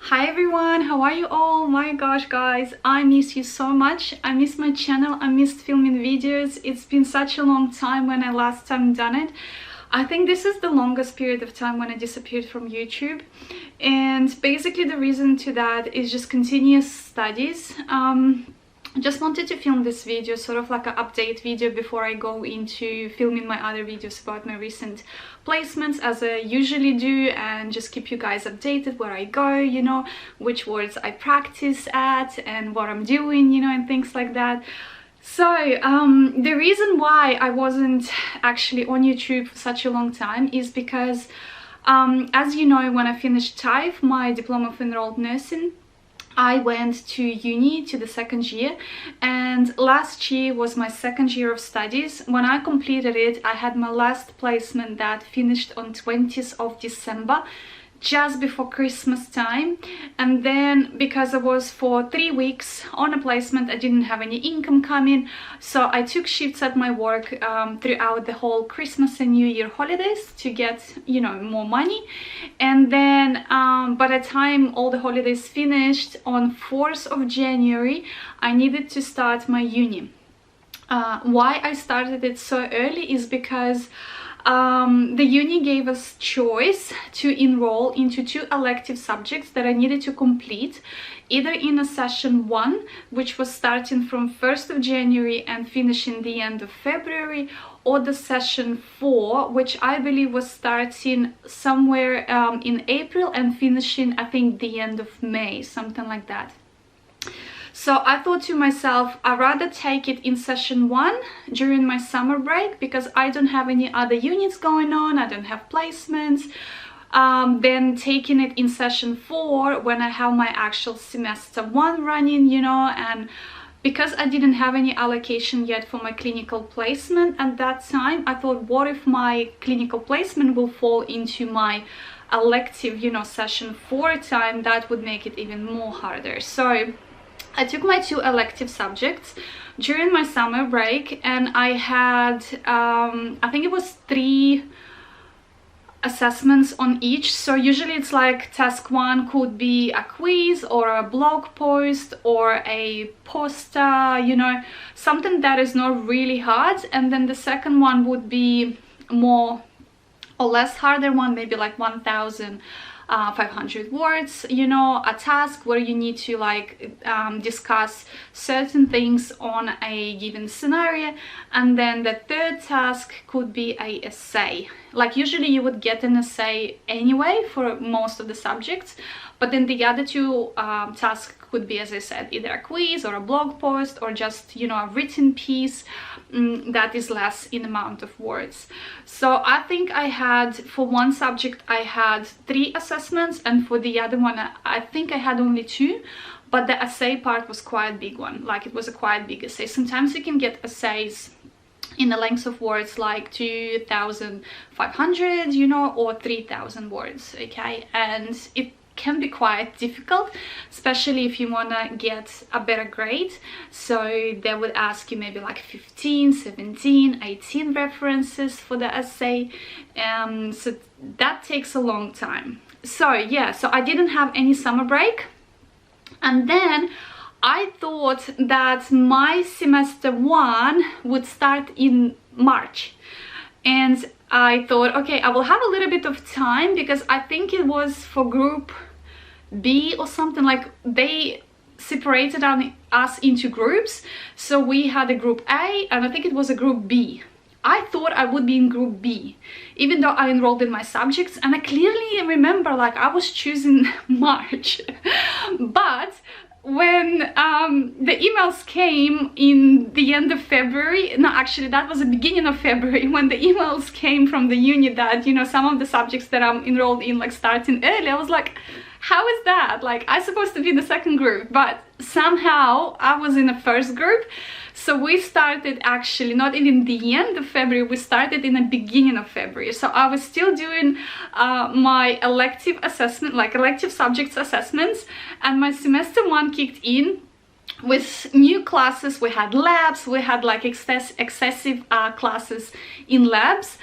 Hi everyone, how are you all? My gosh guys, I miss you so much. I miss my channel, I missed filming videos. It's been such a long time when I last time done it. I think this is the longest period of time when I disappeared from YouTube, and basically the reason to that is just continuous studies. Just wanted to film this video, sort of like an update video before I go into filming my other videos about my recent placements as I usually do, and just keep you guys updated where I go, you know, which words I practice at and what I'm doing, you know, and things like that. So the reason why I wasn't actually on YouTube for such a long time is because as you know, when I finished TAFE, my Diploma of Enrolled Nursing, I went to uni, to the second year, and last year was my second year of studies. When I completed it, I had my last placement that finished on 20th of December, just before Christmas time. And then because I was for 3 weeks on a placement, I didn't have any income coming, so I took shifts at my work throughout the whole Christmas and New Year holidays to get, you know, more money. And then by the time all the holidays finished on 4th of January, I needed to start my uni. Why I started it so early is because the uni gave us choice to enroll into 2 elective subjects that I needed to complete, either in a session 1, which was starting from 1st of January and finishing the end of February, or the session 4, which I believe was starting somewhere in April and finishing, I think, the end of May, something like that. So I thought to myself, I'd rather take it in session 1 during my summer break, because I don't have any other units going on, I don't have placements, then taking it in session 4 when I have my actual semester 1 running, you know. And because I didn't have any allocation yet for my clinical placement at that time, I thought, what if my clinical placement will fall into my elective, you know, session 4 time? That would make it even more harder. So I took my 2 elective subjects during my summer break, and I had I think it was 3 assessments on each. So usually it's like task 1 could be a quiz or a blog post or a poster, you know, something that is not really hard, and then the second one would be more or less harder one, maybe like 1,500 words, you know, a task where you need to like discuss certain things on a given scenario. And then the third task could be a essay. Like usually you would get an essay anyway for most of the subjects, but then the other 2 tasks could be, as I said, either a quiz or a blog post or just, you know, a written piece that is less in amount of words. So I think I had, for one subject I had 3 assessments, and for the other one I think I had only 2, but the essay part was quite a big one. Like it was a quite big essay. Sometimes you can get essays in the length of words like 2,500, you know, or 3,000 words, okay? And it can be quite difficult, especially if you want to get a better grade. So they would ask you maybe like 15, 17, 18 references for the essay, so that takes a long time. So yeah, so I didn't have any summer break, and then I thought that my semester 1 would start in March, and I thought, okay, I will have a little bit of time, because I think it was for group B or something, like they separated us into groups. So we had a group A, and I think it was a group B. I thought I would be in group B, even though I enrolled in my subjects, and I clearly remember like I was choosing March. But when the emails came in the end of February, no, actually that was the beginning of February, when the emails came from the uni that, you know, some of the subjects that I'm enrolled in like starting early, I was like, how is that? Like, I'm supposed to be in the second group, but somehow I was in the first group. So we started actually not in the end of February, we started in the beginning of February. So I was still doing my elective assessment, like elective subjects assessments, and my semester 1 kicked in with new classes. We had labs, we had like excessive classes in labs,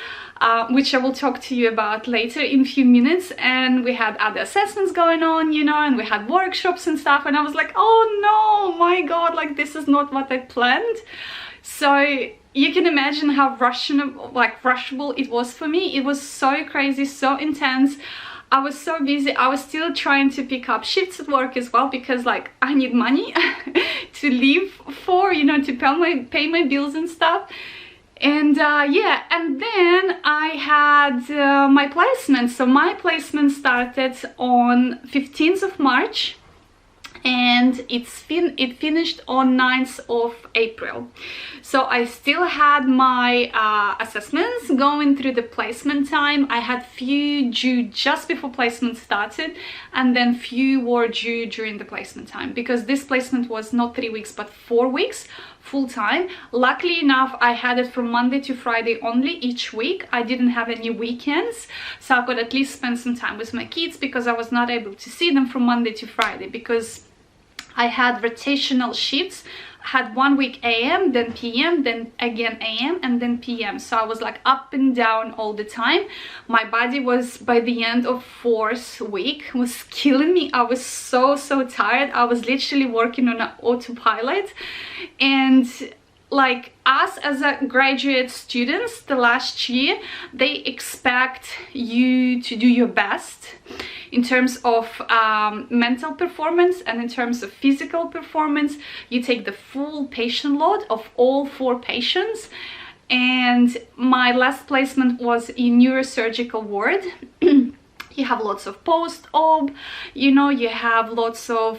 which I will talk to you about later in a few minutes. And we had other assessments going on, you know, and we had workshops and stuff, and I was like, oh no, my god, like this is not what I planned. So you can imagine how rushable it was for me. It was so crazy, so intense. I was so busy. I was still trying to pick up shifts at work as well, because like I need money to live for, you know, to pay my bills and stuff. And yeah, and then I had my placement. So my placement started on 15th of March, and it finished on 9th of April. So I still had my assessments going through the placement time. I had few due just before placement started, and then few were due during the placement time, because this placement was not 3 weeks but 4 weeks full time. Luckily enough, I had it from Monday to Friday only each week. I didn't have any weekends, so I could at least spend some time with my kids, because I was not able to see them from Monday to Friday, because I had rotational shifts. I had 1 week AM, then PM, then again AM, and then PM. So I was like up and down all the time. My body was, by the end of 4th week, was killing me. I was so tired. I was literally working on an autopilot. And like us as a graduate students, the last year, they expect you to do your best in terms of mental performance and in terms of physical performance. You take the full patient load of all 4 patients. And my last placement was in neurosurgical ward. You have lots of post-op, you know, you have lots of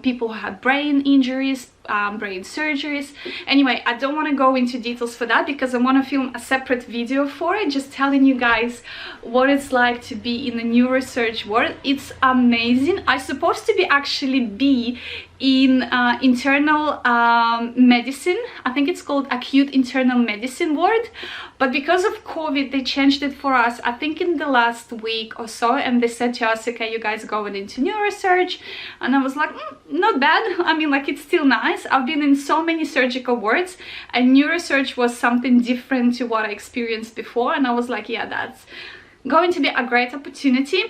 people who had brain injuries, brain surgeries. Anyway, I don't want to go into details for that, because I want to film a separate video for it, just telling you guys what it's like to be in the neurosurg ward. It's amazing. I'm supposed to actually be in internal medicine. I think it's called acute internal medicine ward, but because of COVID they changed it for us, I think in the last week or so, and they said to us, okay, you guys going into neurosurg. And I was like, not bad. I mean, like, it's still nice. I've been in so many surgical wards, and neurosurg was something different to what I experienced before, and I was like, yeah, that's going to be a great opportunity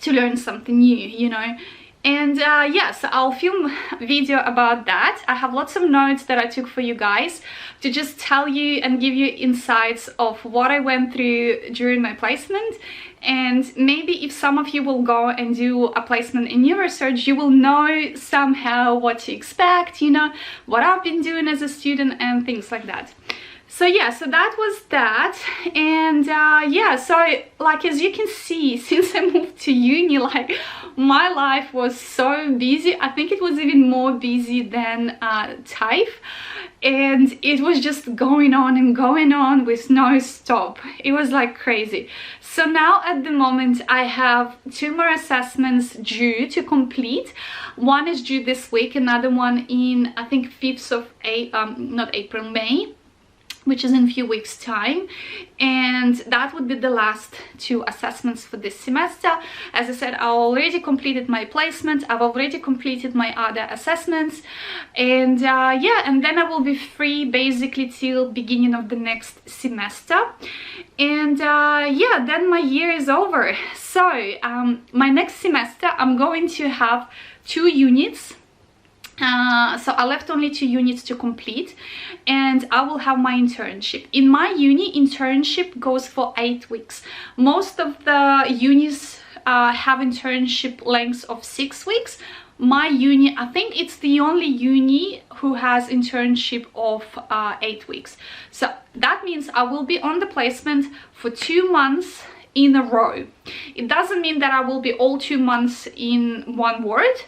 to learn something new, you know. And yes, I'll film a video about that. I have lots of notes that I took for you guys to just tell you and give you insights of what I went through during my placement. And maybe if some of you will go and do a placement in neurosurg, you will know somehow what to expect, you know, what I've been doing as a student and things like that. So yeah, so that was that. And yeah, so like, as you can see, since I moved to uni, like, my life was so busy. I think it was even more busy than TAFE, and it was just going on and going on with no stop. It was like crazy. So now at the moment I have 2 more assessments due to complete. One is due this week, another one in, I think, 5th of May, which is in a few weeks time, and that would be the last 2 assessments for this semester. As I said, I already completed my placement, I've already completed my other assessments, and yeah, and then I will be free basically till beginning of the next semester. And yeah, then my year is over. So my next semester I'm going to have 2 units. So I left only 2 units to complete, and I will have my internship. In my uni, internship goes for 8 weeks. Most of the unis have internship lengths of 6 weeks. My uni, I think it's the only uni who has internship of 8 weeks. So that means I will be on the placement for 2 months in a row. It doesn't mean that I will be all 2 months in one ward.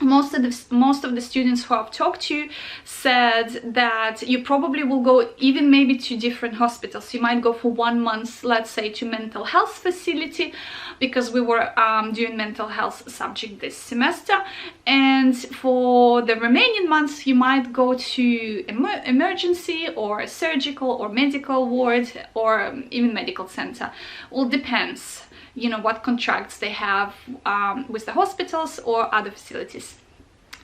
Most of the students who I've talked to said that you probably will go even maybe to different hospitals. You might go for 1 month, let's say, to mental health facility, because we were doing mental health subject this semester, and for the remaining months you might go to emergency or surgical or medical ward or even medical center. All depends, you know, what contracts they have with the hospitals or other facilities.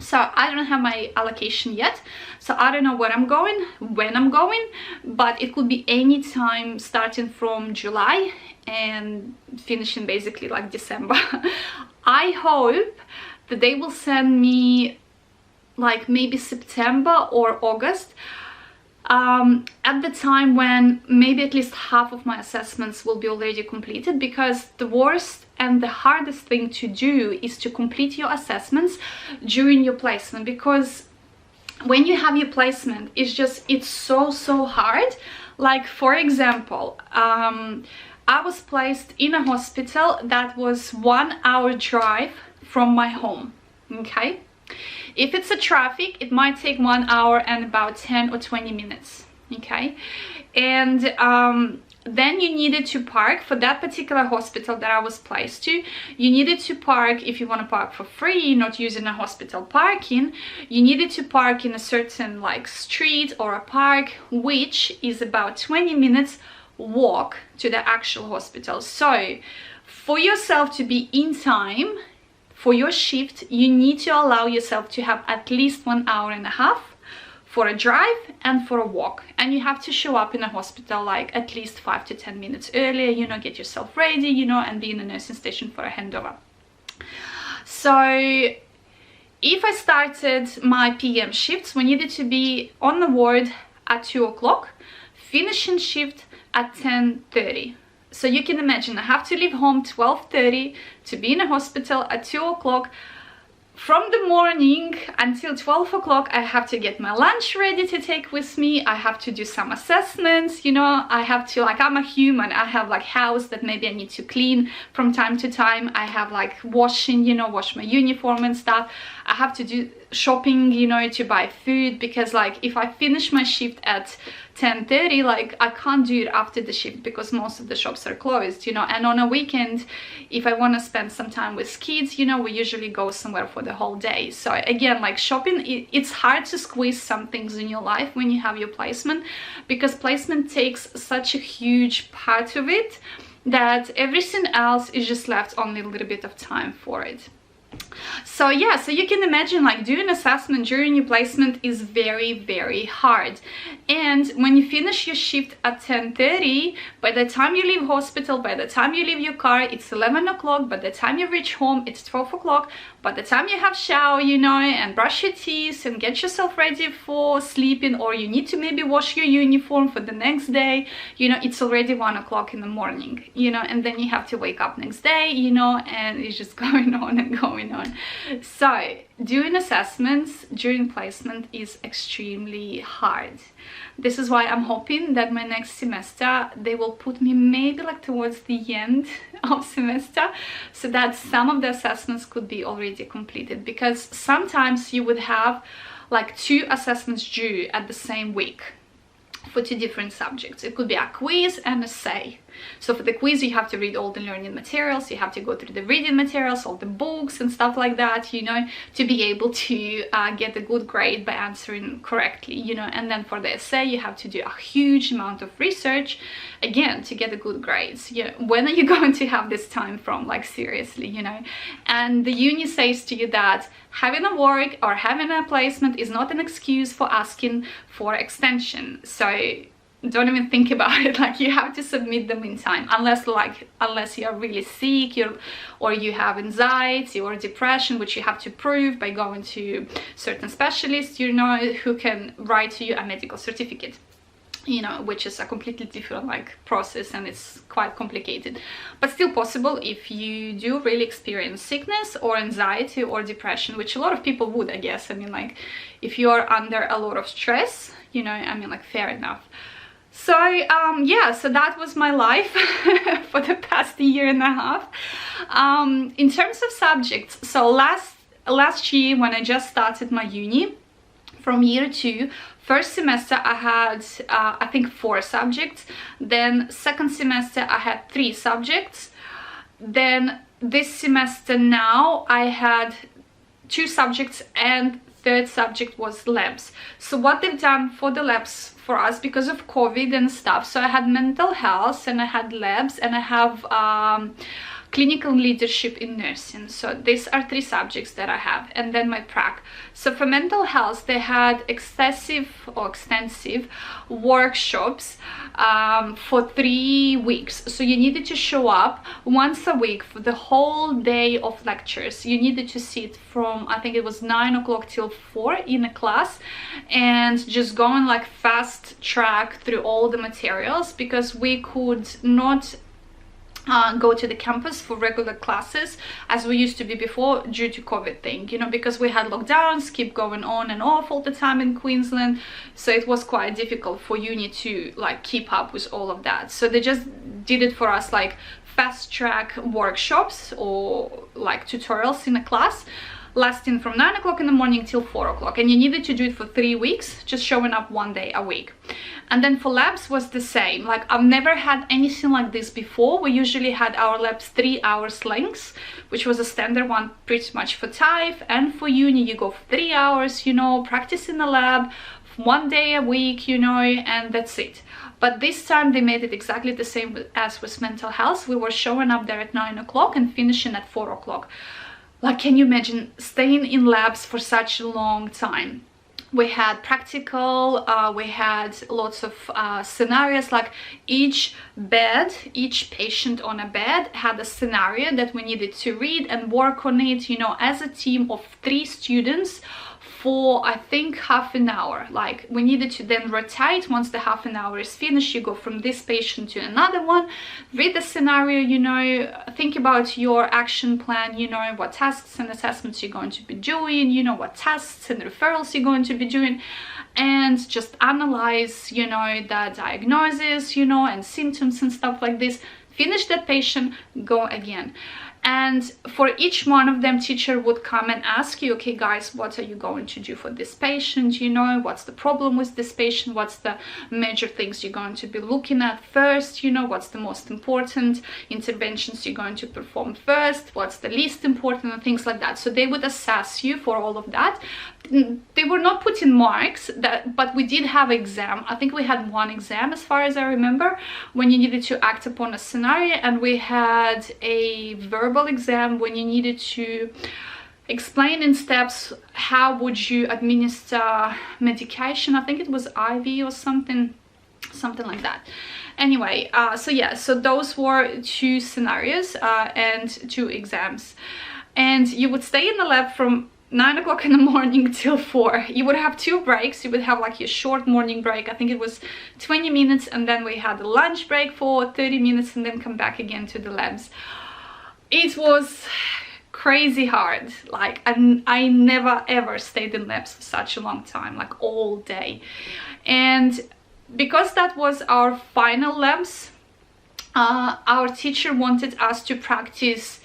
So I don't have my allocation yet, so I don't know where I'm going, when I'm going, but it could be any time starting from July and finishing basically like December. I hope that they will send me like maybe September or August, at the time when maybe at least half of my assessments will be already completed, because the worst and the hardest thing to do is to complete your assessments during your placement, because when you have your placement, it's so hard. Like, for example, I was placed in a hospital that was 1 hour drive from my home. Okay, if it's a traffic, it might take 1 hour and about 10 or 20 minutes. Okay, and then you needed to park for that particular hospital that I was placed to. You needed to park, if you want to park for free, not using a hospital parking, you needed to park in a certain like street or a park, which is about 20 minutes walk to the actual hospital. So for yourself to be in time for your shift, you need to allow yourself to have at least 1 hour and a half for a drive and for a walk, and you have to show up in a hospital like at least 5 to 10 minutes earlier, you know, get yourself ready, you know, and be in a nursing station for a handover. So if I started my PM shifts, we needed to be on the ward at 2 o'clock, finishing shift at 10:30. So you can imagine I have to leave home 12:30 to be in a hospital at 2 o'clock. From the morning until 12 o'clock, I have to get my lunch ready to take with me. I have to do some assessments, you know, I have to, like, I'm a human. I have like house that maybe I need to clean from time to time. I have like washing, you know, wash my uniform and stuff. I have to do shopping, you know, to buy food, because like if I finish my shift at 10:30, like I can't do it after the shift because most of the shops are closed, you know. And on a weekend, if I want to spend some time with kids, you know, we usually go somewhere for the whole day. So again, like shopping, it's hard to squeeze some things in your life when you have your placement, because placement takes such a huge part of it that everything else is just left only a little bit of time for it. So yeah, so you can imagine like doing assessment during your placement is very hard. And when you finish your shift at 10:30, by the time you leave hospital, by the time you leave your car, it's 11 o'clock. By the time you reach home, it's 12 o'clock. By the time you have shower, you know, and brush your teeth and get yourself ready for sleeping, or you need to maybe wash your uniform for the next day, you know, it's already 1 o'clock in the morning, you know, and then you have to wake up next day, you know, and it's just going on and going on. So doing assessments during placement is extremely hard. This is why I'm hoping that my next semester they will put me maybe like towards the end of semester, so that some of the assessments could be already completed, because sometimes you would have like 2 assessments due at the same week for 2 different subjects. It could be a quiz and essay. So for the quiz, you have to read all the learning materials, you have to go through the reading materials, all the books and stuff like that, you know, to be able to get a good grade by answering correctly, you know. And then for the essay, you have to do a huge amount of research, again, to get a good grades. You know, when are you going to have this time from, like, seriously, you know? And the uni says to you that having a work or having a placement is not an excuse for asking for extension. So don't even think about it. Like, you have to submit them in time, unless you're really sick, or you have anxiety or depression, which you have to prove by going to certain specialists, you know, who can write to you a medical certificate, you know, which is a completely different like process, and it's quite complicated, but still possible if you do really experience sickness or anxiety or depression, which a lot of people would, I guess. I mean, like, if you're under a lot of stress, you know, I mean, like, fair enough. So yeah, so that was my life for the past year and a half. In terms of subjects, so last year when I just started my uni, from year 2, first semester I had I think 4 subjects, then second semester I had 3 subjects, then this semester now I had 2 subjects, and third subject was labs. So what they've done for the labs for us, because of COVID and stuff, so I had mental health and I had labs, and I have clinical leadership in nursing. So these are 3 subjects that I have, and then my prac. So for mental health, they had extensive workshops for 3 weeks. So you needed to show up once a week for the whole day of lectures. You needed to sit from, I think it was 9 o'clock till 4 in a class, and just go on like fast track through all the materials, because we could not go to the campus for regular classes as we used to be before, due to COVID thing, you know, because we had lockdowns keep going on and off all the time in Queensland. So it was quite difficult for uni to like keep up with all of that. So they just did it for us, like fast track workshops or like tutorials in a class, lasting from 9 o'clock in the morning till 4 o'clock, and you needed to do it for 3 weeks, just showing up 1 day a week. And then for labs was the same. Like, I've never had anything like this before. We usually had our labs 3 hours lengths, which was a standard one pretty much for TAFE, and for uni you go for 3 hours, you know, practice in the lab 1 day a week, you know, and that's it. But this time they made it exactly the same as with mental health. We were showing up there at 9 o'clock and finishing at 4 o'clock. Like, can you imagine staying in labs for such a long time? We had practical, we had lots of scenarios, like each patient on a bed had a scenario that we needed to read and work on it, you know, as a team of 3 students for I think half an hour. Like, we needed to then rotate. Once the half an hour is finished, you go from this patient to another one, read the scenario, you know, think about your action plan, you know, what tasks and assessments you're going to be doing, you know, what tests and referrals you're going to be doing, and just analyze, you know, the diagnosis, you know, and symptoms and stuff like this. Finish that patient, go again. And for each one of them, teacher would come and ask you, okay guys, what are you going to do for this patient, you know, what's the problem with this patient, what's the major things you're going to be looking at first, you know, what's the most important interventions you're going to perform first, what's the least important, and things like that. So they would assess you for all of that. They were not putting marks, but we did have exam. I think we had 1 exam, as far as I remember, when you needed to act upon a scenario, and we had a verbal exam when you needed to explain in steps how would you administer medication. I think it was IV or something like that. Anyway, so yeah, so those were 2 scenarios and 2 exams, and you would stay in the lab from 9 o'clock in the morning till 4. You would have 2 breaks. You would have like your short morning break, I think it was 20 minutes, and then we had a lunch break for 30 minutes, and then come back again to the labs. It was crazy hard. Like, I never ever stayed in labs for such a long time, like all day. And because that was our final labs, our teacher wanted us to practice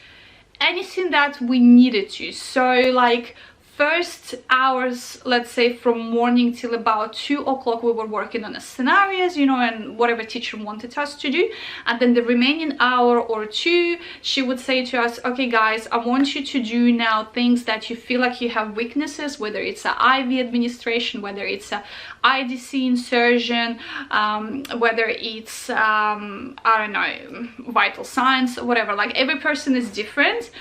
anything that we needed to. So like, first hours, let's say from morning till about 2 o'clock, we were working on the scenarios, you know, and whatever teacher wanted us to do. And then the remaining hour or 2, she would say to us, okay guys, I want you to do now things that you feel like you have weaknesses, whether it's an IV administration, whether it's a IDC insertion, whether it's I don't know, vital signs, whatever. Like, every person is different,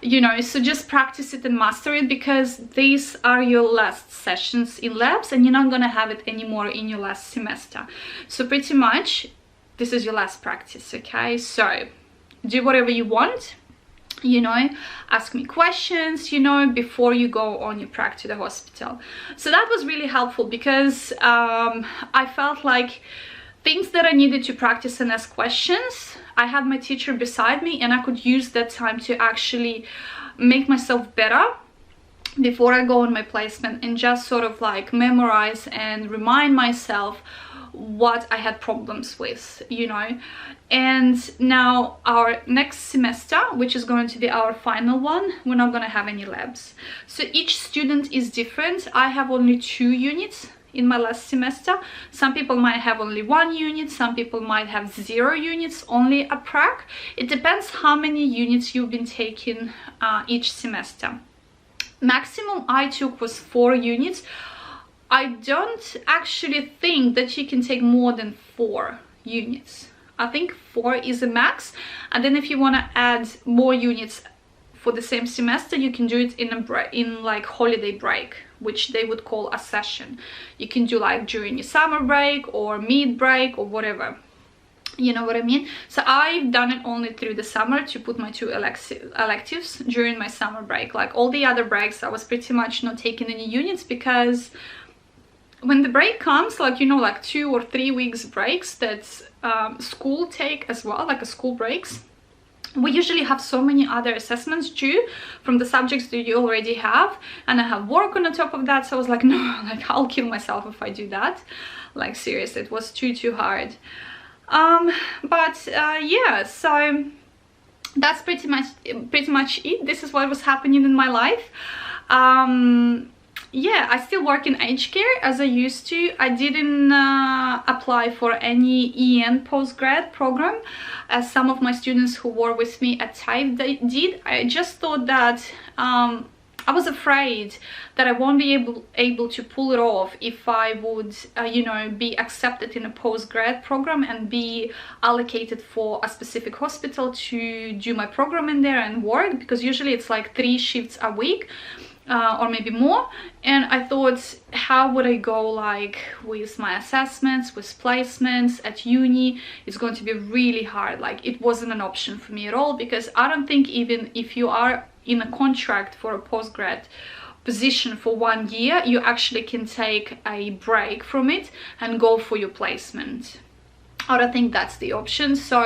you know, so just practice it and master it, because these are your last sessions in labs and you're not gonna have it anymore in your last semester. So pretty much this is your last practice, okay? So do whatever you want, you know, ask me questions, you know, before you go on your prac to the hospital. So that was really helpful, because I felt like things that I needed to practice and ask questions, I had my teacher beside me, and I could use that time to actually make myself better before I go on my placement, and just sort of like memorize and remind myself what I had problems with, you know. And now our next semester, which is going to be our final one, we're not going to have any labs. So each student is different. I have only 2 units in my last semester. Some people might have only 1 unit, some people might have 0 units, only a prac. It depends how many units you've been taking each semester. Maximum I took was 4 units. I don't actually think that you can take more than 4 units. I think 4 is the max. And then if you want to add more units for the same semester, you can do it in like holiday break, which they would call a session. You can do like during your summer break or mid break or whatever. You know what I mean? So I've done it only through the summer to put my 2 electives during my summer break. Like all the other breaks, I was pretty much not taking any units, because when the break comes, like, you know, like 2 or 3 weeks breaks that school take as well, like a school breaks, we usually have so many other assessments due from the subjects that you already have, and I have work on the top of that. So I was like, no, like I'll kill myself if I do that. Like seriously, it was too hard. Yeah, so that's pretty much it. This is what was happening in my life. Yeah, I still work in aged care as I used to. I didn't apply for any EN postgrad program, as some of my students who were with me at TAFE did. I just thought that I was afraid that I won't be able to pull it off if I would, you know, be accepted in a postgrad program and be allocated for a specific hospital to do my program in there and work, because usually it's like 3 shifts a week. Or maybe more. And I thought, how would I go like with my assessments, with placements at uni? It's going to be really hard. Like it wasn't an option for me at all, because I don't think even if you are in a contract for a postgrad position for 1 year, you actually can take a break from it and go for your placement. I don't think that's the option. So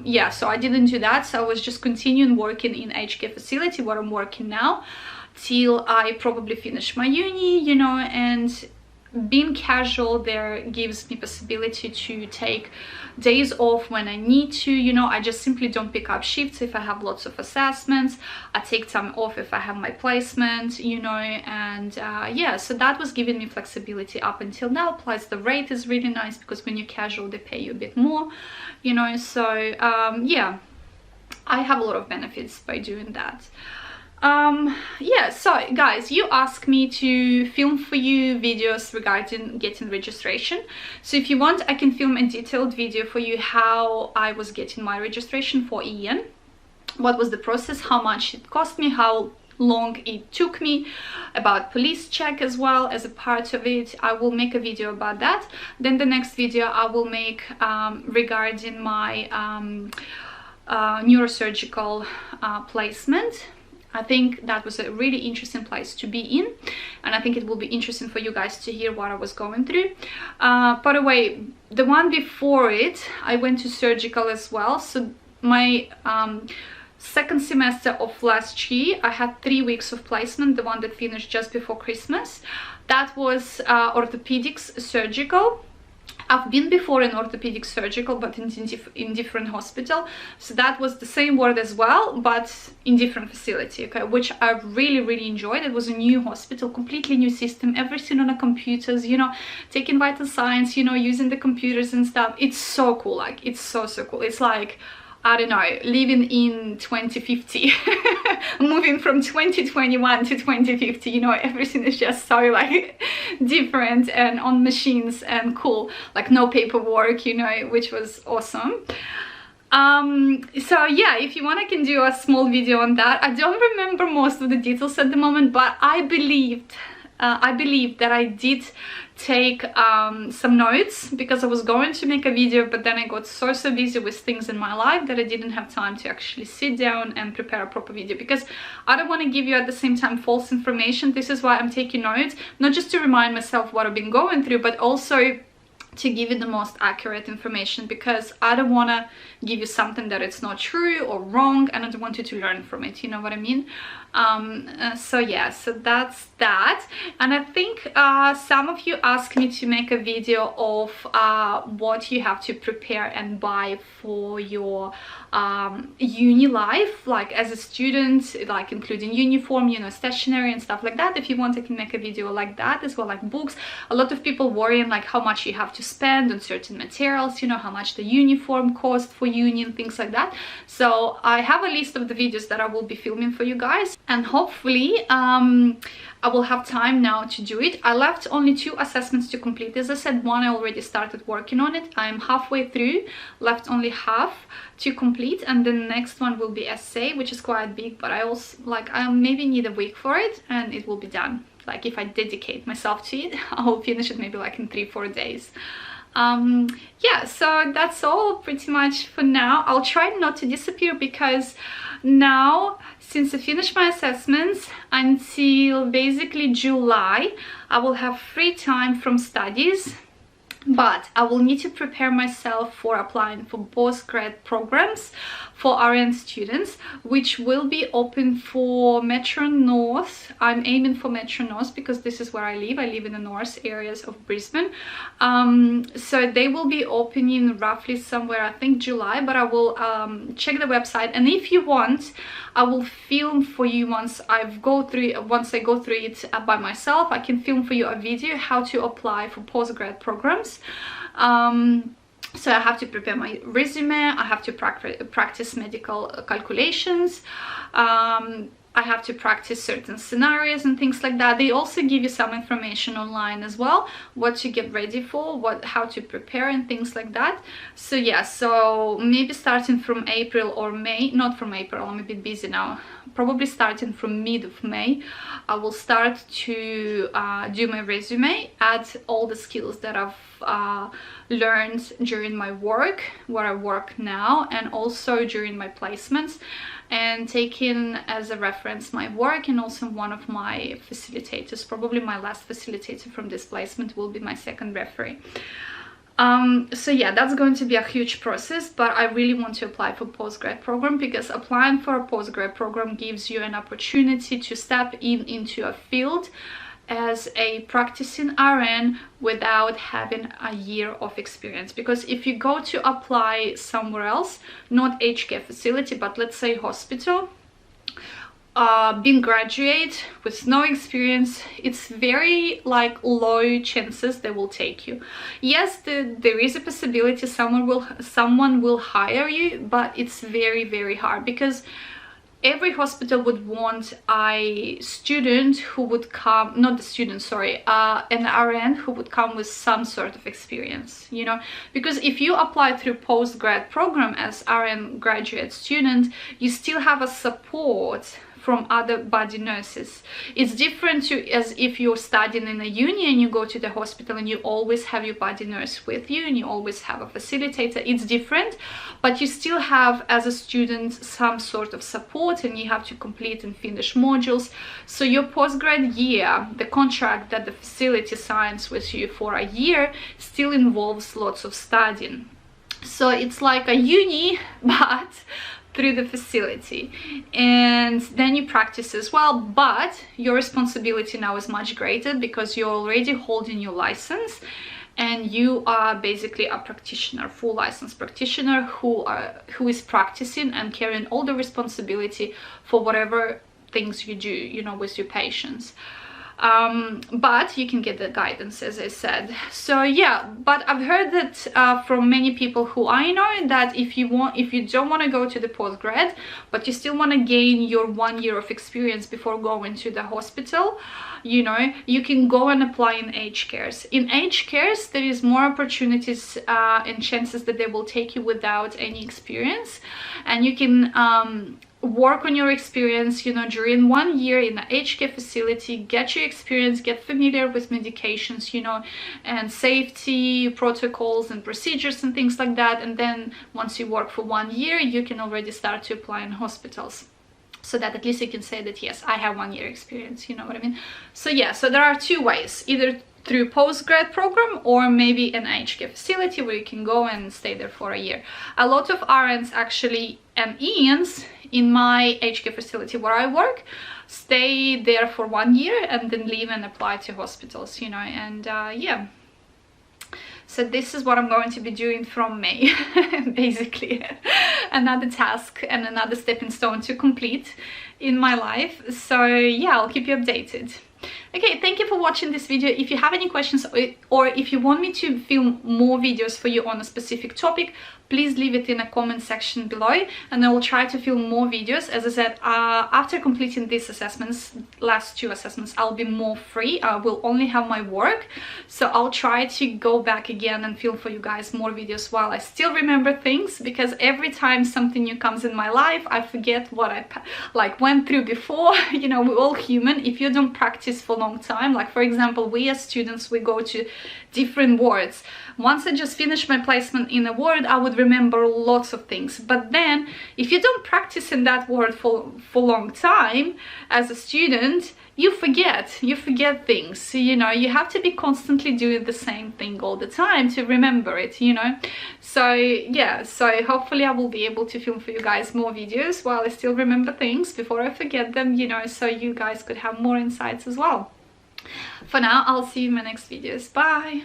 yeah, so I didn't do that. So I was just continuing working in aged care facility where I'm working now, till I probably finish my uni, you know. And being casual there gives me possibility to take days off when I need to, you know. I just simply don't pick up shifts if I have lots of assessments. I take time off if I have my placement, you know. And yeah, so that was giving me flexibility up until now. Plus the rate is really nice, because when you're casual they pay you a bit more, you know. So yeah, I have a lot of benefits by doing that. Yeah, so guys, you asked me to film for you videos regarding getting registration. So if you want, I can film a detailed video for you how I was getting my registration for EN, what was the process, how much it cost me, how long it took me, about police check as well as a part of it. I will make a video about that. Then the next video I will make regarding my neurosurgical placement. I think that was a really interesting place to be in, and I think it will be interesting for you guys to hear what I was going through. By the way, the one before it, I went to surgical as well. So my second semester of last year, I had 3 weeks of placement, the one that finished just before Christmas. That was orthopedics surgical. I've been before in orthopedic surgical, but in different hospital. So that was the same ward as well, but in different facility, okay, which I really enjoyed. It was a new hospital, completely new system, everything on the computers, you know, taking vital signs, you know, using the computers and stuff. It's so cool, like, it's so cool. It's like, I don't know, living in 2050, moving from 2021 to 2050, you know, everything is just so like different and on machines and cool, like no paperwork, you know, which was awesome. So yeah, if you want, I can do a small video on that. I don't remember most of the details at the moment, but I believe that I did take some notes, because I was going to make a video, but then I got so busy with things in my life that I didn't have time to actually sit down and prepare a proper video, because I don't want to give you at the same time false information. This is why I'm taking notes, not just to remind myself what I've been going through, but also to give you the most accurate information, because I don't want to give you something that it's not true or wrong, and I don't want you to learn from it, you know what I mean? So yeah, so that's that. And I think some of you asked me to make a video of what you have to prepare and buy for your uni life, like as a student, like including uniform, you know, stationery and stuff like that. If you want, I can make a video like that as well, like books. A lot of people worrying like how much you have to spend on certain materials, you know, how much the uniform cost for uni and things like that. So I have a list of the videos that I will be filming for you guys, and hopefully I will have time now to do it. I left only 2 assessments to complete. As I said, one I already started working on it. I'm halfway through, left only half to complete, and the next one will be essay, which is quite big, but I also I maybe need a week for it and it will be done. Like if I dedicate myself to it, I'll finish it maybe like in 3-4 days. Yeah, so that's all pretty much for now. I'll try not to disappear, because now, since I finished my assessments, until basically July, I will have free time from studies, but I will need to prepare myself for applying for postgrad programs for RN students, which will be open for Metro North. I'm aiming for Metro North because this is where I live. I live in the north areas of Brisbane. So they will be opening roughly somewhere, I think July, but I will check the website, and if you want, I will film for you once I go through it by myself. I can film for you a video how to apply for postgrad programs. So I have to prepare my resume, I have to practice medical calculations, I have to practice certain scenarios and things like that. They also give you some information online as well, what to get ready for, how to prepare and things like that. So yeah, so maybe starting from April or May, not from April, I'm a bit busy now, probably starting from mid of May, I will start to do my resume, add all the skills that I've learned during my work, where I work now, and also during my placements, and taking as a reference my work, and also one of my facilitators, probably my last facilitator from this placement will be my second referee. So yeah, that's going to be a huge process, but I really want to apply for postgrad program, because applying for a postgrad program gives you an opportunity to step into a field as a practicing RN without having a year of experience. Because if you go to apply somewhere else, not aged care facility, but let's say hospital, being graduate with no experience, it's very low chances they will take you. Yes, there is a possibility someone will hire you, but it's very, very hard, because every hospital would want a student who would come, not the student, sorry, an RN who would come with some sort of experience, you know, because if you apply through postgrad program as RN graduate student, you still have a support from other body nurses. It's different to as if you're studying in a uni and you go to the hospital and you always have your body nurse with you and you always have a facilitator. It's different, but you still have as a student some sort of support, and you have to complete and finish modules. So your postgrad year, the contract that the facility signs with you for a year, still involves lots of studying. So it's like a uni, but through the facility, and then you practice as well, but your responsibility now is much greater because you're already holding your license and you are basically a practitioner, full licensed practitioner who is practicing and carrying all the responsibility for whatever things you do, you know, with your patients. But you can get the guidance, as I said. So yeah, but I've heard that from many people who I know, that if you don't want to go to the postgrad, but you still want to gain your 1 year of experience before going to the hospital, you know, you can go and apply in aged cares. In aged cares, there is more opportunities and chances that they will take you without any experience, and you can work on your experience, you know, during 1 year in an aged care facility, get your experience, get familiar with medications, you know, and safety protocols and procedures and things like that. And then once you work for 1 year, you can already start to apply in hospitals, so that at least you can say that, yes, I have 1 year experience, you know what I mean? So yeah, so there are two ways, either through postgrad program or maybe an aged care facility where you can go and stay there for a year. A lot of RNs actually and ENs in my aged care facility where I work stay there for 1 year and then leave and apply to hospitals, you know, and yeah. So this is what I'm going to be doing from May, basically. Another task and another stepping stone to complete in my life. So yeah, I'll keep you updated. Okay, thank you for watching this video. If you have any questions or if you want me to film more videos for you on a specific topic, please leave it in the comment section below and I will try to film more videos. As I said, after completing these assessments, last 2 assessments, I'll be more free. I will only have my work, so I'll try to go back again and film for you guys more videos while I still remember things, because every time something new comes in my life, I forget what I went through before. You know, we're all human. If you don't practice for a long time, like for example, we as students, we go to different wards. Once I just finished my placement in a ward, I would remember lots of things. But then if you don't practice in that ward for a long time as a student, you forget things. You know, you have to be constantly doing the same thing all the time to remember it, you know. So yeah, so hopefully I will be able to film for you guys more videos while I still remember things before I forget them, you know, so you guys could have more insights as well. For now, I'll see you in my next videos. Bye!